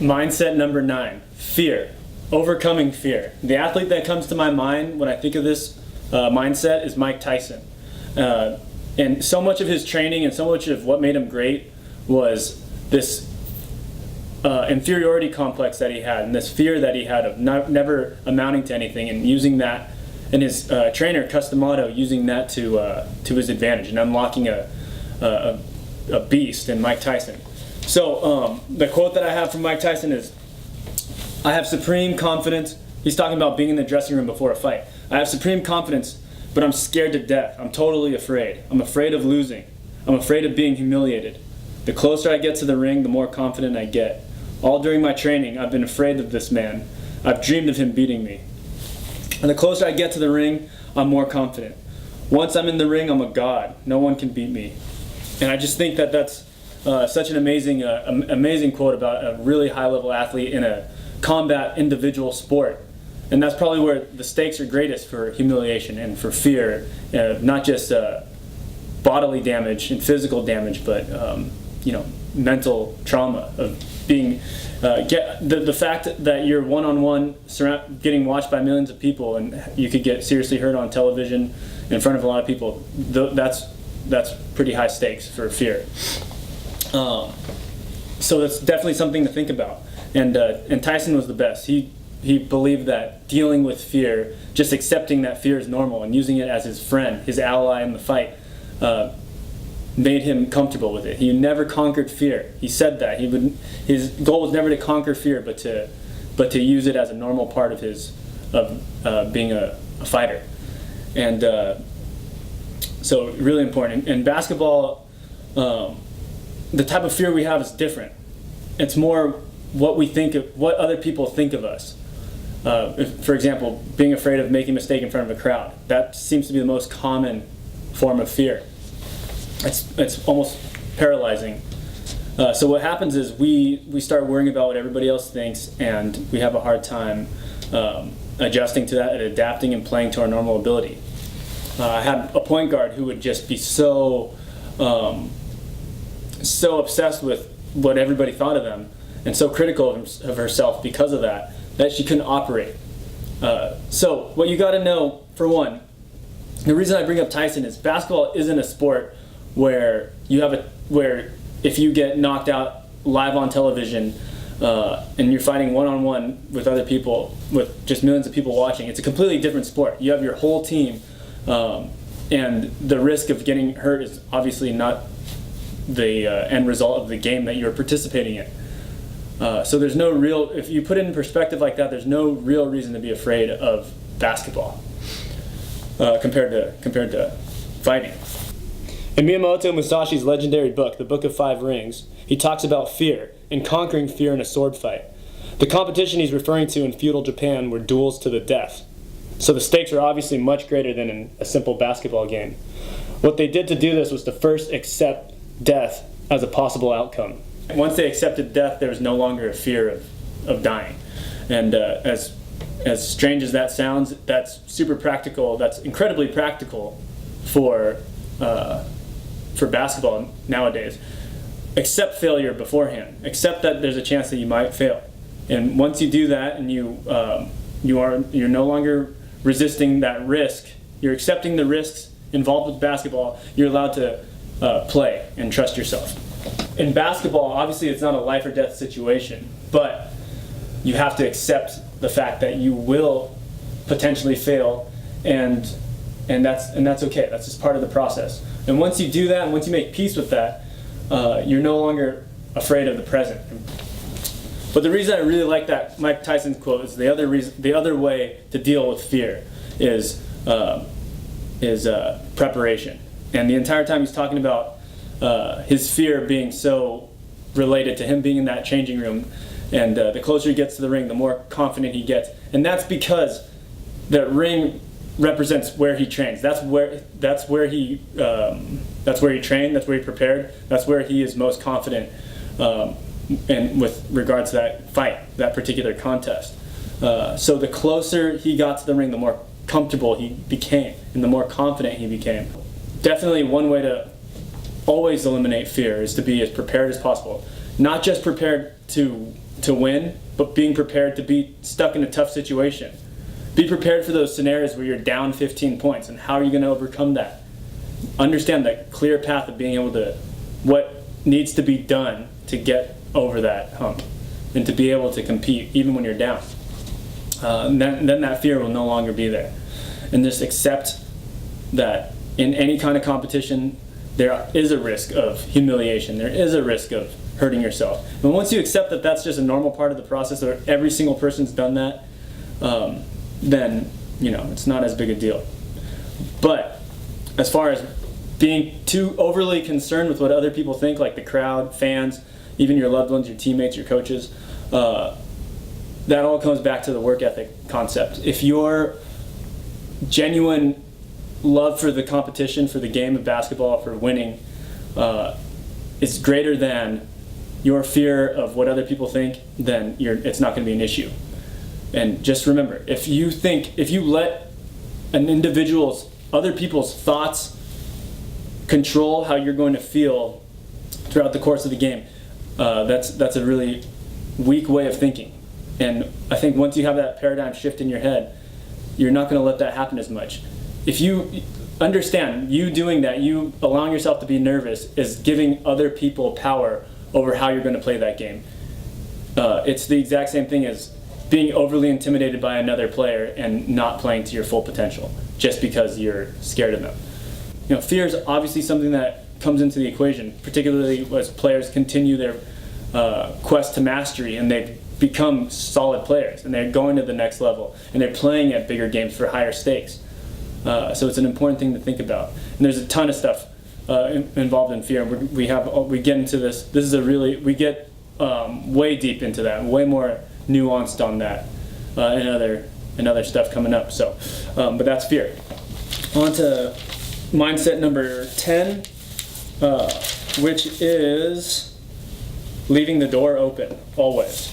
Mindset number 9, fear. Overcoming fear. The athlete that comes to my mind when I think of this mindset is Mike Tyson. And so much of his training and so much of what made him great was this inferiority complex that he had, and this fear that he had of never amounting to anything, and using that, and his trainer Customato using that to his advantage and unlocking a beast in Mike Tyson. So the quote that I have from Mike Tyson is, "I have supreme confidence." He's talking about being in the dressing room before a fight. "I have supreme confidence, but I'm scared to death. I'm totally afraid. I'm afraid of losing. I'm afraid of being humiliated. The closer I get to the ring, the more confident I get. All during my training, I've been afraid of this man. I've dreamed of him beating me. And the closer I get to the ring, I'm more confident. Once I'm in the ring, I'm a god. No one can beat me." And I just think that that's such an amazing quote about a really high-level athlete in a combat individual sport. And that's probably where the stakes are greatest for humiliation and for fear, not just bodily damage and physical damage, but mental trauma of being the fact that you're one-on-one getting watched by millions of people, and you could get seriously hurt on television in front of a lot of people. That's pretty high stakes for fear. So that's definitely something to think about. And Tyson was the best. He believed that dealing with fear, just accepting that fear is normal and using it as his friend, his ally in the fight, made him comfortable with it. He never conquered fear. He said that his goal was never to conquer fear, but to use it as a normal part of being a fighter. And so really important. In basketball, the type of fear we have is different. It's more what we think of, what other people think of us. For example, being afraid of making a mistake in front of a crowd. That seems to be the most common form of fear. It's almost paralyzing. So what happens is we start worrying about what everybody else thinks, and we have a hard time adjusting to that and adapting and playing to our normal ability. I had a point guard who would just be so obsessed with what everybody thought of them, and so critical of herself because of that she couldn't operate. So what you got to know, for one, the reason I bring up Tyson is basketball isn't a sport where if you get knocked out live on television and you're fighting one-on-one with other people, with just millions of people watching. It's a completely different sport. You have your whole team, and the risk of getting hurt is obviously not the end result of the game that you're participating in. So there's no real, if you put it in perspective like that, there's no real reason to be afraid of basketball compared to fighting. In Miyamoto Musashi's legendary book, The Book of Five Rings, he talks about fear and conquering fear in a sword fight. The competition he's referring to in feudal Japan were duels to the death. So the stakes are obviously much greater than in a simple basketball game. What they did to do this was to first accept death as a possible outcome. Once they accepted death, there was no longer a fear of dying. And as strange as that sounds, that's super practical. That's incredibly practical for basketball nowadays. Accept failure beforehand. Accept that there's a chance that you might fail. And once you do that, and you're no longer resisting that risk, you're accepting the risks involved with basketball, you're allowed to play and trust yourself. In basketball, obviously it's not a life or death situation, but you have to accept the fact that you will potentially fail, and that's okay. That's just part of the process. And once you do that, and once you make peace with that, you're no longer afraid of the present. But the reason I really like that Mike Tyson quote is the other way to deal with fear is preparation. And the entire time he's talking about his fear being so related to him being in that changing room, and the closer he gets to the ring, the more confident he gets. And that's because the ring represents where he trains. That's where he trained. That's where he prepared. That's where he is most confident, and with regards to that fight, that particular contest. So the closer he got to the ring, the more comfortable he became, and the more confident he became. Definitely one way to always eliminate fear is to be as prepared as possible. not just prepared to win, but being prepared to be stuck in a tough situation. Be prepared for those scenarios where you're down 15 points, and how are you going to overcome that? Understand the clear path of being able to, what needs to be done to get over that hump, and to be able to compete even when you're down. And then that fear will no longer be there. And just accept that in any kind of competition, there is a risk of humiliation. There is a risk of hurting yourself. And once you accept that that's just a normal part of the process, or every single person's done that, then it's not as big a deal. But as far as being too overly concerned with what other people think, like the crowd, fans, even your loved ones, your teammates, your coaches, that all comes back to the work ethic concept. If your genuine love for the competition, for the game of basketball, for winning, is greater than your fear of what other people think, then it's not going to be an issue. And just remember, if you let other people's thoughts control how you're going to feel throughout the course of the game, that's a really weak way of thinking. And I think once you have that paradigm shift in your head, you're not going to let that happen as much. If you understand, you doing that, you allowing yourself to be nervous, is giving other people power over how you're going to play that game. It's the exact same thing as being overly intimidated by another player and not playing to your full potential just because you're scared of them. Fear is obviously something that comes into the equation, particularly as players continue their quest to mastery, and they become solid players, and they're going to the next level, and they're playing at bigger games for higher stakes. So it's an important thing to think about. And there's a ton of stuff involved in fear. We get into this. We get way deep into that, way more nuanced on that, and other stuff coming up. So, but that's fear. On to mindset number 10, which is leaving the door open always.